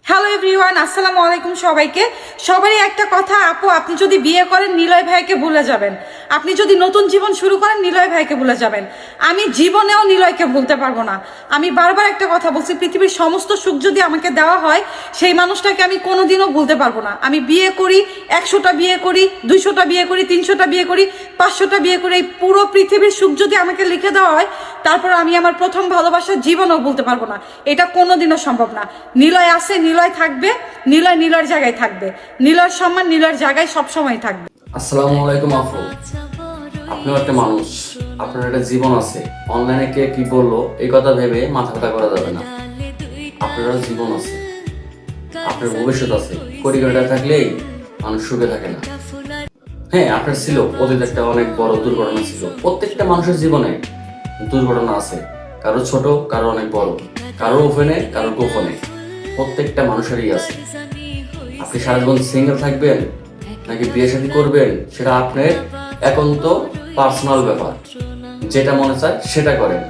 Hello everyone, আসসালামু আলাইকুম সবাইকে। সবারই একটা কথা, আপু আপনি যদি বিয়ে করেন নিলয় ভাইকে ভুলে যাবেন, আপনি যদি নতুন জীবন শুরু করেন নিলয় ভাইকে ভুলে যাবেন। আমি জীবনেও নিলয়কে ভুলতে পারবো না। আমি বারবার একটা কথা বলছি, পৃথিবীর সমস্ত সুখ যদি আমাকে দেওয়া হয় সেই মানুষটাকে আমি কোনোদিনও ভুলতে পারবো না। আমি বিয়ে করি, 100টা বিয়ে করি, 200টা বিয়ে করি, 300টা বিয়ে করি, 500টা বিয়ে করি, এই পুরো পৃথিবীর সুখ যদি আমাকে লিখে দেওয়া হয় তারপর আমি আমার প্রথম ভালোবাসার জীবনও ভুলতে পারবো না। এটা কোনোদিনও সম্ভব না। নিলয় আছে, নিলয় থাকবে, নিলয় নিলয়ের জায়গায় থাকবে, নিলয়ের সম্মান নিলয়ের জায়গায় সবসময় থাকবে। আসসালামু আলাইকুম আপু। আপনিও একটা মানুষ, আপনার একটা জীবন আছে। অনলাইনে কে কি বললো এই কথা ভেবে মাথা ব্যথা করা যাবে না। আপনার জীবন আছে, আপনার ভবিষ্যৎ আছে। কোটি কোটি টাকা থাকলেই মানুষ সুখে থাকে না। হ্যাঁ, আপনার ছিল অতীত একটা অনেক বড় দুর্ঘটনা ছিল। প্রত্যেকটা মানুষের জীবনে দুর্ঘটনা আছে, কারো ছোট, কারো অনেক বড়, কারো ওপেনে, কারো গোপনে। প্রত্যেকটা মানুষেরই আছে। আপনি সারা জীবন সিঙ্গেল থাকবেন নাকি বিয়ে শাদী করবেন সেটা আপনার একান্ত পার্সোনাল ব্যাপার। যেটা মনে চায় সেটা করেন।